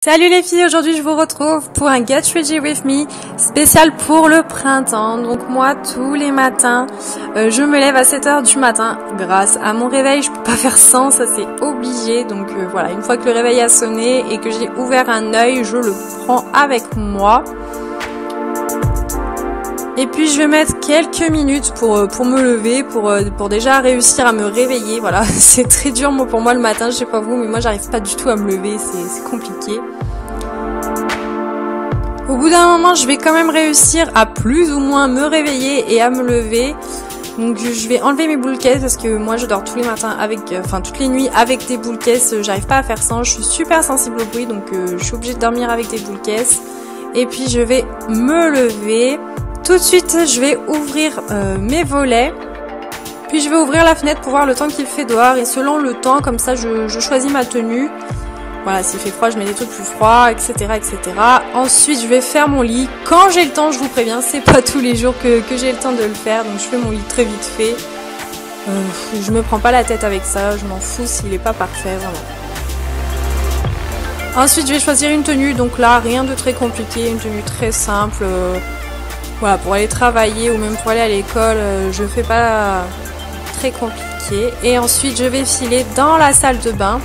Salut les filles, aujourd'hui je vous retrouve pour un Get Ready With Me spécial pour le printemps. Donc moi tous les matins, je me lève à 7h du matin grâce à mon réveil. Je peux pas faire sans, ça c'est obligé. Donc voilà, une fois que le réveil a sonné et que j'ai ouvert un œil, je le prends avec moi. Et puis je vais mettre quelques minutes pour me lever, pour déjà réussir à me réveiller. Voilà, c'est très dur pour moi le matin, je sais pas vous, mais moi j'arrive pas du tout à me lever, c'est compliqué. Au bout d'un moment, je vais quand même réussir à plus ou moins me réveiller et à me lever. Donc je vais enlever mes boules caisses parce que moi je dors tous les matins toutes les nuits avec des boules caisses. J'arrive pas à faire sans, je suis super sensible au bruit, donc je suis obligée de dormir avec des boules caisses. Et puis je vais me lever. Tout de suite, je vais ouvrir mes volets. Puis je vais ouvrir la fenêtre pour voir le temps qu'il fait dehors. Et selon le temps, comme ça, je choisis ma tenue. Voilà, s'il fait froid, je mets des trucs plus froids, etc., etc. Ensuite, je vais faire mon lit. Quand j'ai le temps, je vous préviens, c'est pas tous les jours que j'ai le temps de le faire. Donc je fais mon lit très vite fait. Je me prends pas la tête avec ça. Je m'en fous s'il est pas parfait, vraiment. Ensuite, je vais choisir une tenue. Donc là, rien de très compliqué. Une tenue très simple. Voilà, pour aller travailler ou même pour aller à l'école, je fais pas très compliqué. Et ensuite, je vais filer dans la salle de bain.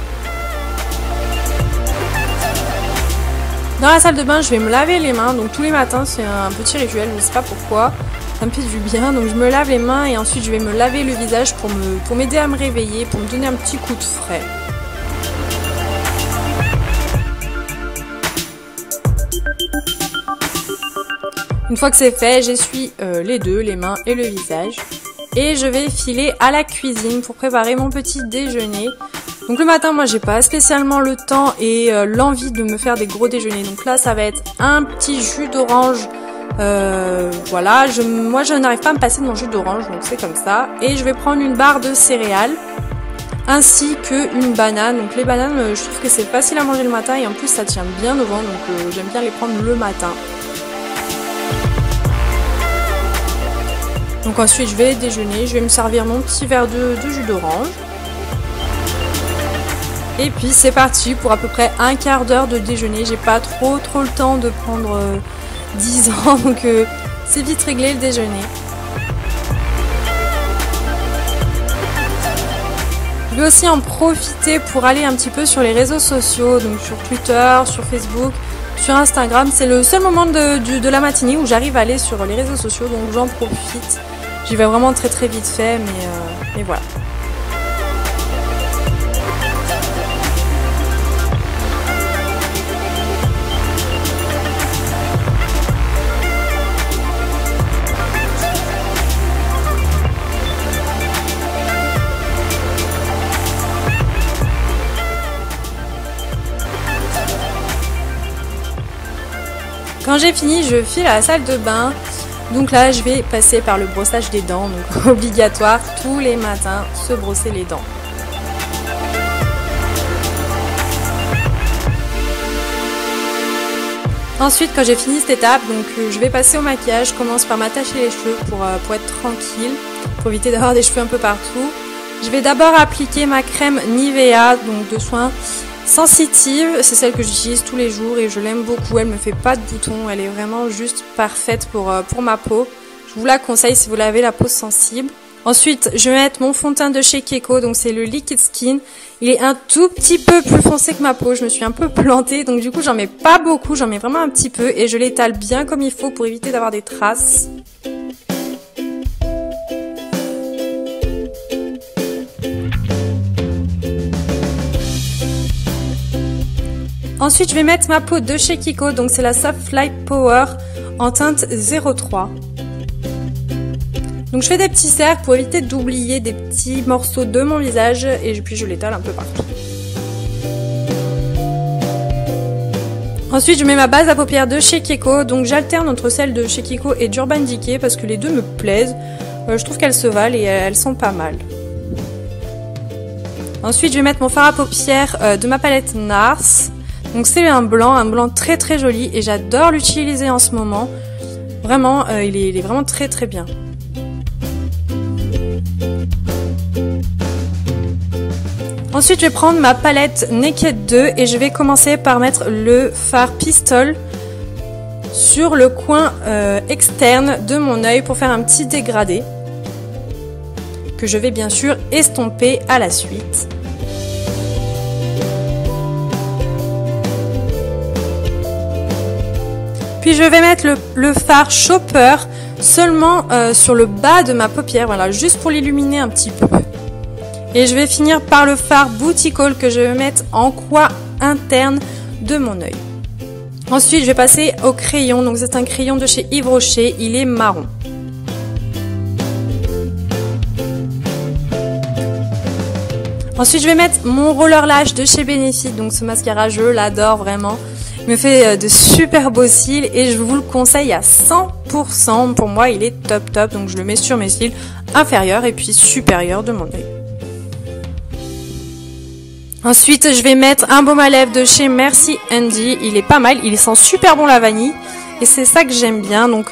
Dans la salle de bain, je vais me laver les mains. Donc tous les matins, c'est un petit rituel, je ne sais pas pourquoi. Ça me fait du bien. Donc je me lave les mains et ensuite je vais me laver le visage pour m'aider à me réveiller, pour me donner un petit coup de frais. Une fois que c'est fait, j'essuie les deux, les mains et le visage. Et je vais filer à la cuisine pour préparer mon petit déjeuner. Donc le matin, moi j'ai pas spécialement le temps et l'envie de me faire des gros déjeuners. Donc là, ça va être un petit jus d'orange. Voilà, moi je n'arrive pas à me passer de mon jus d'orange, donc c'est comme ça. Et je vais prendre une barre de céréales ainsi qu'une banane. Donc les bananes, je trouve que c'est facile à manger le matin et en plus ça tient bien au ventre, donc j'aime bien les prendre le matin. Donc ensuite je vais déjeuner, je vais me servir mon petit verre de jus d'orange. Et puis c'est parti pour à peu près un quart d'heure de déjeuner. J'ai pas trop le temps de prendre 10 ans, donc c'est vite réglé le déjeuner. Je vais aussi en profiter pour aller un petit peu sur les réseaux sociaux, donc sur Twitter, sur Facebook, sur Instagram. C'est le seul moment de la matinée où j'arrive à aller sur les réseaux sociaux, donc j'en profite. J'y vais vraiment très vite fait, mais voilà. Quand j'ai fini, je file à la salle de bain. Donc là, je vais passer par le brossage des dents. Donc obligatoire, tous les matins, se brosser les dents. Ensuite, quand j'ai fini cette étape, donc je vais passer au maquillage. Je commence par m'attacher les cheveux pour être tranquille, pour éviter d'avoir des cheveux un peu partout. Je vais d'abord appliquer ma crème Nivea, donc de soins sensitive, c'est celle que j'utilise tous les jours et je l'aime beaucoup, elle me fait pas de boutons, elle est vraiment juste parfaite pour ma peau. Je vous la conseille si vous avez la peau sensible. Ensuite, je vais mettre mon fond de teint de chez Kiko, donc c'est le Liquid Skin. Il est un tout petit peu plus foncé que ma peau, je me suis un peu plantée, donc du coup j'en mets pas beaucoup, j'en mets vraiment un petit peu et je l'étale bien comme il faut pour éviter d'avoir des traces. Ensuite, je vais mettre ma peau de chez Kiko, donc c'est la Soft Light Power en teinte 03. Donc je fais des petits cercles pour éviter d'oublier des petits morceaux de mon visage et puis je l'étale un peu partout. Ensuite, je mets ma base à paupières de chez Kiko, donc j'alterne entre celle de chez Kiko et d'Urban Decay parce que les deux me plaisent. Je trouve qu'elles se valent et elles sont pas mal. Ensuite, je vais mettre mon fard à paupières de ma palette NARS. Donc c'est un blanc très joli et j'adore l'utiliser en ce moment. Vraiment, il est vraiment très bien. Ensuite, je vais prendre ma palette Naked 2 et je vais commencer par mettre le fard Pistol sur le coin externe de mon œil pour faire un petit dégradé que je vais bien sûr estomper à la suite. Puis je vais mettre le fard Shopper seulement sur le bas de ma paupière, voilà, juste pour l'illuminer un petit peu. Et je vais finir par le fard Booty Call que je vais mettre en coin interne de mon œil. Ensuite, je vais passer au crayon. Donc c'est un crayon de chez Yves Rocher, il est marron. Ensuite, je vais mettre mon Roller Lash de chez Benefit. Donc ce mascara, je l'adore vraiment. Il me fait de super beaux cils et je vous le conseille à 100%. Pour moi, il est top top. Donc je le mets sur mes cils inférieurs et puis supérieurs de mon œil. Ensuite, je vais mettre un baume à lèvres de chez Merci Andy. Il est pas mal, il sent super bon la vanille. Et c'est ça que j'aime bien. Donc,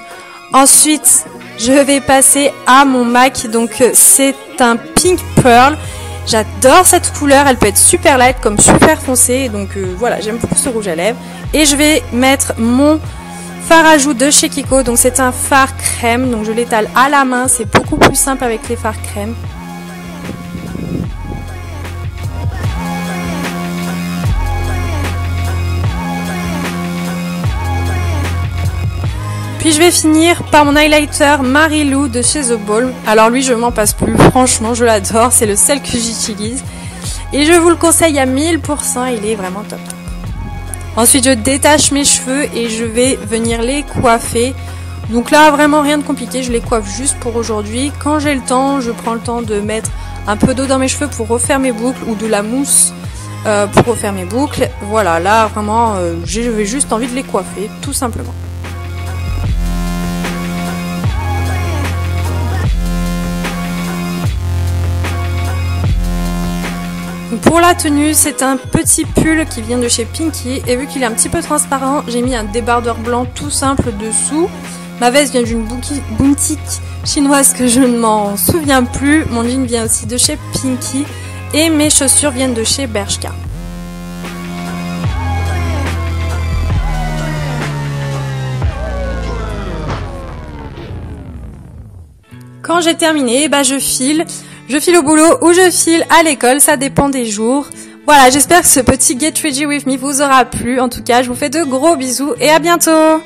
ensuite, je vais passer à mon MAC. Donc, c'est un Pink Pearl. J'adore cette couleur. Elle peut être super light comme super foncée. Donc, voilà, j'aime beaucoup ce rouge à lèvres. Et je vais mettre mon fard à joues de chez Kiko. Donc, c'est un fard crème. Donc, je l'étale à la main. C'est beaucoup plus simple avec les fards crème. Puis je vais finir par mon highlighter Marilou de chez The Ball. Alors lui, je m'en passe plus. Franchement, je l'adore. C'est le seul que j'utilise. Et je vous le conseille à 1000%. Il est vraiment top. Ensuite, je détache mes cheveux et je vais venir les coiffer. Donc là, vraiment rien de compliqué. Je les coiffe juste pour aujourd'hui. Quand j'ai le temps, je prends le temps de mettre un peu d'eau dans mes cheveux pour refaire mes boucles ou de la mousse pour refaire mes boucles. Voilà, là, vraiment, j'ai juste envie de les coiffer, tout simplement. Pour la tenue, c'est un petit pull qui vient de chez Pinky et vu qu'il est un petit peu transparent, j'ai mis un débardeur blanc tout simple dessous. Ma veste vient d'une boutique chinoise que je ne m'en souviens plus. Mon jean vient aussi de chez Pinky et mes chaussures viennent de chez Bershka. Quand j'ai terminé, je file. Je file au boulot ou je file à l'école, ça dépend des jours. Voilà, j'espère que ce petit Get Ready With Me vous aura plu. En tout cas, je vous fais de gros bisous et à bientôt!